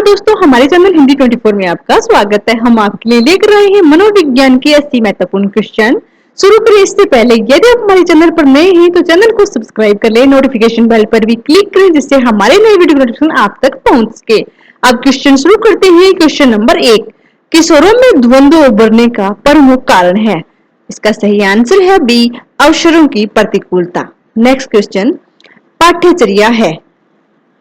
नमस्कार दोस्तों, हमारे चैनल हिंदी 24 में आपका स्वागत है। हम आपके लिए लेकर आए हैं मनोविज्ञान के 80 महत्वपूर्ण क्वेश्चन। शुरू करें इससे पहले यदि आप हमारे चैनल पर नए हैं तो चैनल को सब्सक्राइब कर लें, नोटिफिकेशन बेल पर भी क्लिक करें जिससे हमारे नए वीडियो नोटिफिकेशन आप तक पहुंच सके। अब क्वेश्चन शुरू करते हैं। क्वेश्चन नंबर 1, किशोरों में द्वंद्व उभरने का प्रमुख कारण है? इसका सही आंसर है बी, अवसरों की प्रतिकूलता। नेक्स्ट क्वेश्चन, पाठ्यचर्या है।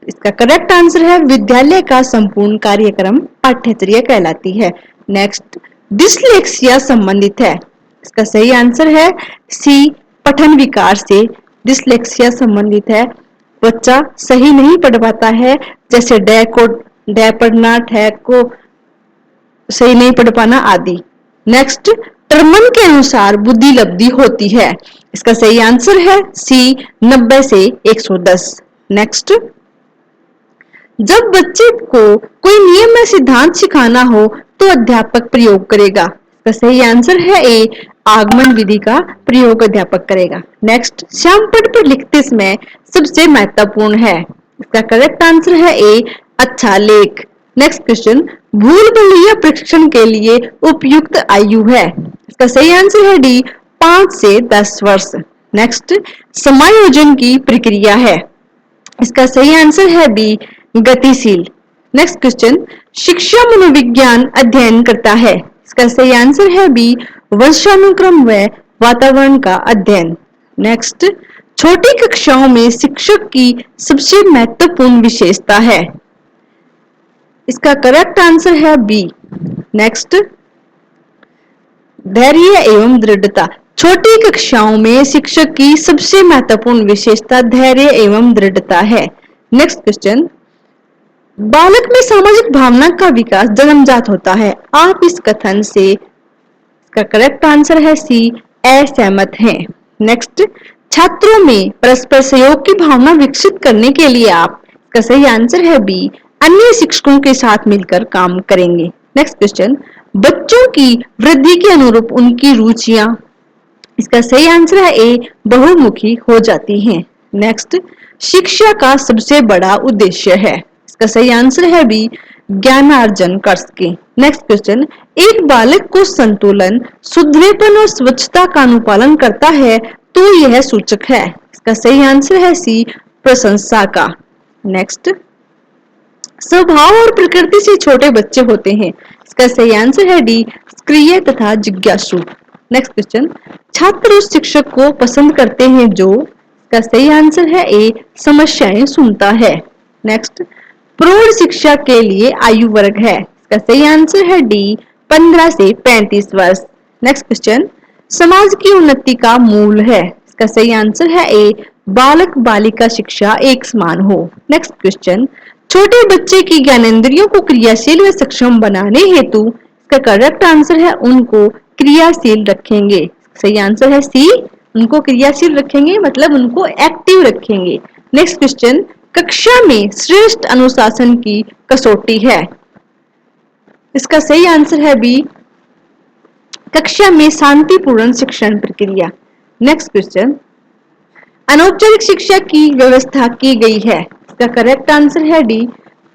इसका करेक्ट आंसर है विद्यालय का संपूर्ण कार्यक्रम पाठ्यचर्या कहलाती है। नेक्स्ट, डिसलेक्सिया संबंधित है। इसका सही आंसर है सी, पठन विकार से डिसलेक्सिया संबंधित है। बच्चा सही नहीं पढ़ पाता है, जैसे डे को डे पढ़ना, ठे को सही नहीं पढ़ पाना आदि। नेक्स्ट, टर्मन के अनुसार बुद्धि लब्धि होती है। इसका सही आंसर है सी, 90 से 110। नेक्स्ट, जब बच्चे को कोई नियम या सिद्धांत सिखाना हो तो अध्यापक प्रयोग करेगा। इसका सही आंसर है ए, आगमन विधि का प्रयोग अध्यापक करेगा। नेक्स्ट, श्यामपट्ट पर लिखते समय सबसे महत्वपूर्ण है। इसका करेक्ट आंसर है ए, अच्छा लेख। नेक्स्ट क्वेश्चन, भूल भुलैया प्रशिक्षण के लिए उपयुक्त आयु है। इसका सही आंसर है डी, 5 से 10 वर्ष। नेक्स्ट, समायोजन की प्रक्रिया है। इसका सही आंसर है बी, गतिशील। नेक्स्ट क्वेश्चन, शिक्षा मनोविज्ञान अध्ययन करता है। इसका सही आंसर है बी, वंशानुक्रम व वातावरण का अध्ययन। नेक्स्ट, छोटी कक्षाओं में शिक्षक की सबसे महत्वपूर्ण विशेषता है। इसका करेक्ट आंसर है बी। नेक्स्ट, धैर्य एवं दृढ़ता। छोटी कक्षाओं में शिक्षक की सबसे महत्वपूर्ण विशेषता धैर्य एवं दृढ़ता है। नेक्स्ट क्वेश्चन, बालक में सामाजिक भावना का विकास जन्मजात होता है। आप इस कथन से, इसका करेक्ट आंसर है सी, असहमत हैं। नेक्स्ट, छात्रों में परस्पर सहयोग की भावना विकसित करने के लिए आप, इसका सही आंसर है बी, अन्य शिक्षकों के साथ मिलकर काम करेंगे। नेक्स्ट क्वेश्चन, बच्चों की वृद्धि के अनुरूप उनकी रुचियां, इसका सही आंसर है ए, बहुमुखी हो जाती हैं। नेक्स्ट, शिक्षा का सबसे बड़ा उद्देश्य है। इसका सही आंसर है बी, ज्ञानार्जन कर सके। नेक्स्ट क्वेश्चन, एक बालक को संतुलन, सुधरेपन और स्वच्छता का अनुपालन करता है तो यह सूचक है। इसका सही आंसर है सी, प्रशंसा का। नेक्स्ट, स्वभाव और प्रकृति से छोटे बच्चे होते हैं। इसका सही आंसर है डी, सक्रिय तथा जिज्ञासु। नेक्स्ट क्वेश्चन, छात्र उस शिक्षक को पसंद करते हैं जो, इसका सही आंसर है ए, समस्याएं सुनता है। नेक्स्ट, प्रौढ़ शिक्षा के लिए आयु वर्ग है। इसका सही आंसर है डी, 15 से 35 वर्ष। नेक्स्ट क्वेश्चन, समाज की उन्नति का मूल है। इसका सही आंसर है ए, बालक बालिका शिक्षा एक समान हो। नेक्स्ट क्वेश्चन, छोटे बच्चे की ज्ञानेंद्रियों को क्रियाशील व सक्षम बनाने हेतु, इसका करेक्ट आंसर है उनको क्रियाशील रखेंगे। सही आंसर है सी, उनको क्रियाशील रखेंगे मतलब उनको एक्टिव रखेंगे। नेक्स्ट क्वेश्चन, कक्षा में श्रेष्ठ अनुशासन की कसौटी है। इसका सही आंसर है बी, कक्षा में शांतिपूर्ण शिक्षण प्रक्रिया। नेक्स्ट क्वेश्चन, अनौपचारिक शिक्षा की व्यवस्था की गई है। इसका करेक्ट आंसर है डी,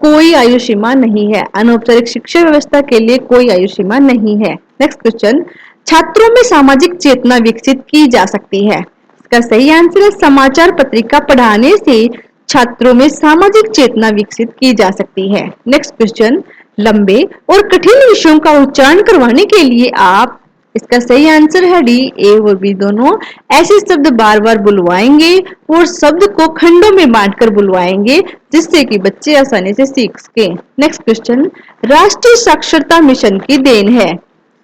कोई आयु सीमा नहीं है। अनौपचारिक शिक्षा व्यवस्था के लिए कोई आयु सीमा नहीं है। नेक्स्ट क्वेश्चन, छात्रों में सामाजिक चेतना विकसित की जा सकती है। इसका सही आंसर है समाचार पत्रिका पढ़ाने से छात्रों में सामाजिक चेतना विकसित की जा सकती है। नेक्स्ट क्वेश्चन, लंबे और कठिन विषयों का उच्चारण करवाने के लिए आप, इसका सही आंसर है डी, ए और बी दोनों ऐसे शब्द बार बार बुलवाएंगे और शब्द को खंडों में बांटकर बुलवाएंगे जिससे कि बच्चे आसानी से सीख सके। नेक्स्ट क्वेश्चन, राष्ट्रीय साक्षरता मिशन की देन है।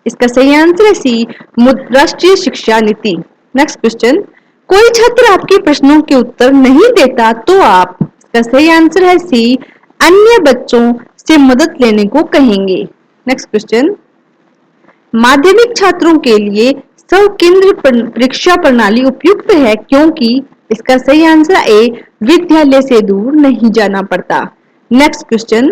इसका सही आंसर है सी, राष्ट्रीय शिक्षा नीति। नेक्स्ट क्वेश्चन, कोई छात्र आपके प्रश्नों के उत्तर नहीं देता तो आप, इसका सही आंसर है सी, अन्य बच्चों से मदद लेने को कहेंगे। नेक्स्ट क्वेश्चन, माध्यमिक छात्रों के लिए स्वकेंद्र परीक्षा प्रणाली उपयुक्त है क्योंकि, इसका सही आंसर ए, विद्यालय से दूर नहीं जाना पड़ता। नेक्स्ट क्वेश्चन,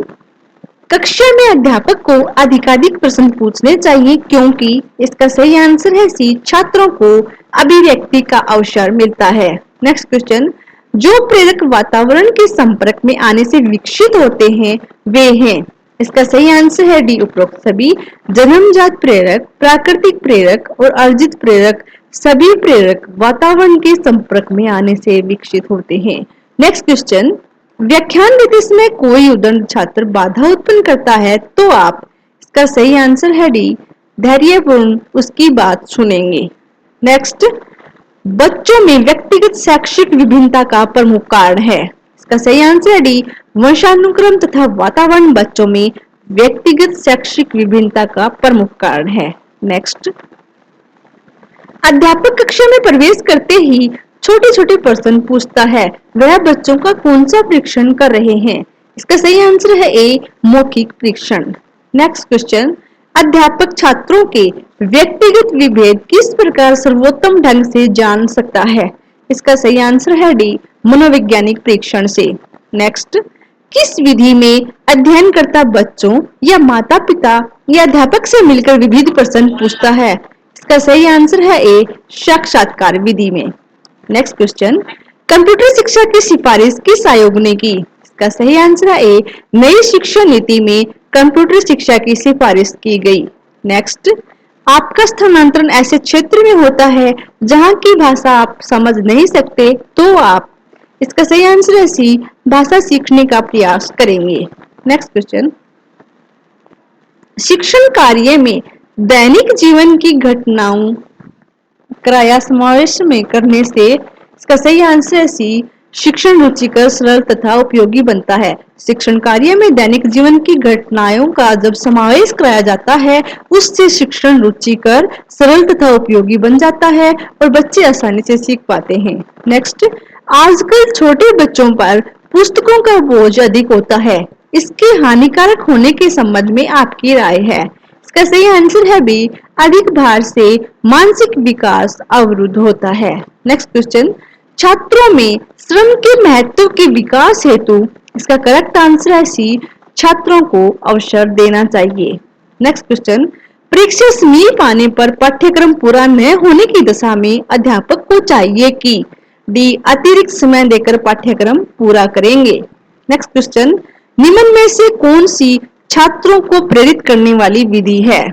कक्षा में अध्यापक को अधिकाधिक प्रश्न पूछने चाहिए क्योंकि, इसका सही आंसर है सी, छात्रों को अभिव्यक्ति का अवसर मिलता है। नेक्स्ट क्वेश्चन, जो प्रेरक वातावरण के संपर्क में आने से विकसित होते हैं वे हैं, इसका सही आंसर है डी उपरोक्त सभी। जन्मजात प्रेरक, प्राकृतिक प्रेरक और अर्जित प्रेरक सभी प्रेरक वातावरण के संपर्क में आने से विकसित होते हैं। नेक्स्ट क्वेश्चन, व्याख्यान देते समय कोई उद्दंड छात्र बाधा उत्पन्न करता है तो आप, इसका सही आंसर है डी धैर्यपूर्ण उसकी बात सुनेंगे। नेक्स्ट, बच्चों में व्यक्तिगत शैक्षिक विभिन्नता का प्रमुख कारण है। इसका सही आंसर है डी वंशानुक्रम तथा वातावरण बच्चों में व्यक्तिगत शैक्षिक विभिन्नता का प्रमुख कारण है। नेक्स्ट, अध्यापक कक्षा में प्रवेश करते ही छोटे छोटे प्रश्न पूछता है, वह बच्चों का कौन सा परीक्षण कर रहे हैं? इसका सही आंसर है ए मौखिक परीक्षण। नेक्स्ट क्वेश्चन, अध्यापक छात्रों के व्यक्तिगत विभेद किस प्रकार सर्वोत्तम ढंग से जान सकता है? इसका सही आंसर है डी मनोवैज्ञानिक परीक्षण से। नेक्स्ट, किस विधि में अध्ययनकर्ता बच्चों या माता पिता या अध्यापक से मिलकर विविध प्रश्न पूछता है? इसका सही आंसर है ए साक्षात्कार विधि में। नेक्स्ट क्वेश्चन, कंप्यूटर शिक्षा की सिफारिश किस आयोग ने की? इसका सही आंसर है ए नई शिक्षा नीति में कंप्यूटर शिक्षा की सिफारिश की गई। नेक्स्ट, आपका स्थानांतरण ऐसे क्षेत्र में होता है जहां की भाषा आप समझ नहीं सकते तो आप, इसका सही आंसर है सी भाषा सीखने का प्रयास करेंगे। नेक्स्ट क्वेश्चन, शिक्षण कार्य में दैनिक जीवन की घटनाओं का समावेश में करने से, इसका सही आंसर है सी शिक्षण रुचिकर सरल तथा उपयोगी बनता है। शिक्षण कार्य में दैनिक जीवन की घटनाओं का जब समावेश कराया जाता है उससे शिक्षण रुचिकर सरल तथा उपयोगी बन जाता है और बच्चे आसानी से सीख पाते हैं। नेक्स्ट, आजकल छोटे बच्चों पर पुस्तकों का बोझ अधिक होता है, इसके हानिकारक होने के संबंध में आपकी राय है? इसका सही आंसर है बी अधिक भार से मानसिक विकास अवरुद्ध होता है। नेक्स्ट क्वेश्चन, छात्रों में श्रम के महत्व के विकास हेतु, इसका करेक्ट आंसर है सी छात्रों को अवसर देना चाहिए। नेक्स्ट क्वेश्चन, परीक्षा समीप पाने पर पाठ्यक्रम पूरा न होने की दशा में अध्यापक को चाहिए कि डी अतिरिक्त समय देकर पाठ्यक्रम पूरा करेंगे। नेक्स्ट क्वेश्चन, निम्न में से कौन सी छात्रों को प्रेरित करने वाली विधि है?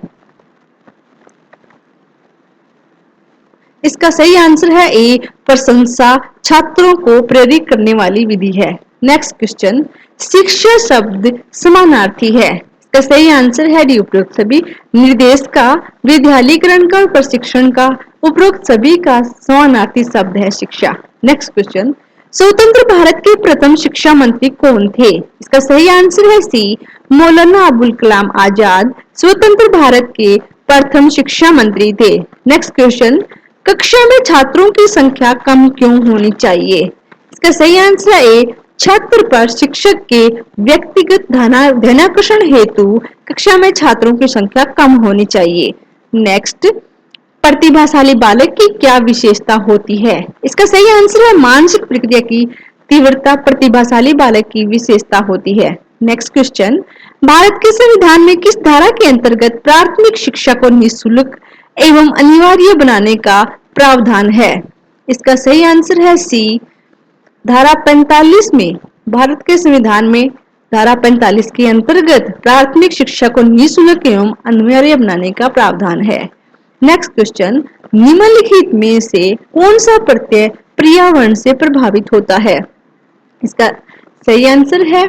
इसका सही आंसर है ए प्रशंसा छात्रों को प्रेरित करने वाली विधि है। नेक्स्ट क्वेश्चन, शिक्षा शब्द समानार्थी है, इसका सही आंसर है डी उपरोक्त सभी। निर्देश का, विद्यालयीकरण का और प्रशिक्षण का उपरोक्त सभी का समानार्थी शब्द है शिक्षा। नेक्स्ट क्वेश्चन, स्वतंत्र भारत के प्रथम शिक्षा मंत्री कौन थे? इसका सही आंसर है सी मौलाना अबुल कलाम आजाद स्वतंत्र भारत के प्रथम शिक्षा मंत्री थे। नेक्स्ट क्वेश्चन, कक्षा में छात्रों की संख्या कम क्यों होनी चाहिए? इसका सही आंसर है ए छात्र पर शिक्षक के व्यक्तिगत ध्यानाकर्षण हेतु कक्षा में छात्रों की संख्या कम होनी चाहिए। नेक्स्ट, प्रतिभाशाली बालक की क्या विशेषता होती है? इसका सही आंसर है मानसिक प्रक्रिया की तीव्रता प्रतिभाशाली बालक की विशेषता होती है। नेक्स्ट क्वेश्चन, भारत के संविधान में किस धारा के अंतर्गत प्राथमिक शिक्षा को निःशुल्क एवं अनिवार्य बनाने का प्रावधान है? इसका सही आंसर है सी धारा 45 में। भारत के संविधान में धारा 45 के अंतर्गत प्राथमिक शिक्षा को निःशुल्क एवं अनिवार्य बनाने का प्रावधान है। नेक्स्ट क्वेश्चन, निम्नलिखित में से कौन सा प्रत्यय पर्यावरण से प्रभावित होता है? इसका सही आंसर है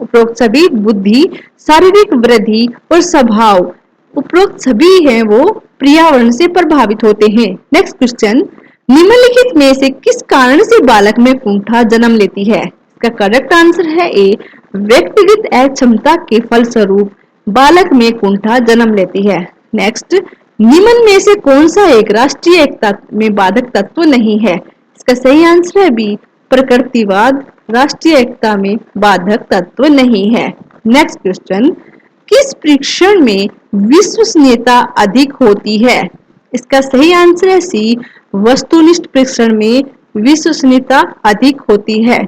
उपरोक्त सभी बुद्धि, शारीरिक वृद्धि और स्वभाव, उपरोक्त सभी हैं वो पर्यावरण से प्रभावित होते हैं। नेक्स्ट क्वेश्चन, निम्नलिखित में से किस कारण से बालक में कुंठा जन्म लेती है? इसका करेक्ट आंसर है ए व्यक्तिगत अक्षमता के फलस्वरूप बालक में कुंठा जन्म लेती है। नेक्स्ट, निम्न में से कौन सा एक राष्ट्रीय एकता में बाधक तत्व नहीं है? इसका सही आंसर है बी प्रकृतिवाद राष्ट्रीय एकता में बाधक तत्व नहीं है। नेक्स्ट क्वेश्चन, किस परीक्षण में विश्वसनीयता अधिक होती है? इसका सही आंसर है सी वस्तुनिष्ठ परीक्षण में विश्वसनीयता अधिक होती है।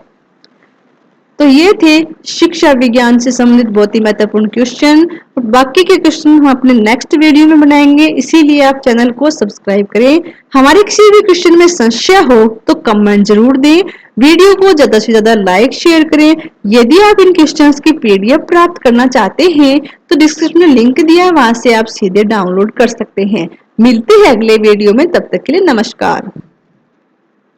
तो ये थे शिक्षा विज्ञान से संबंधित बहुत ही महत्वपूर्ण क्वेश्चन। बाकी के क्वेश्चन हम अपने नेक्स्ट वीडियो में बनाएंगे, इसीलिए आप चैनल को सब्सक्राइब करें। हमारे किसी भी क्वेश्चन में संशय हो तो कमेंट जरूर दें। वीडियो को ज्यादा से ज्यादा लाइक शेयर करें। यदि आप इन क्वेश्चंस की पीडीएफ प्राप्त करना चाहते हैं तो डिस्क्रिप्शन में लिंक दिया है, वहां से आप सीधे डाउनलोड कर सकते हैं। मिलते हैं अगले वीडियो में, तब तक के लिए नमस्कार।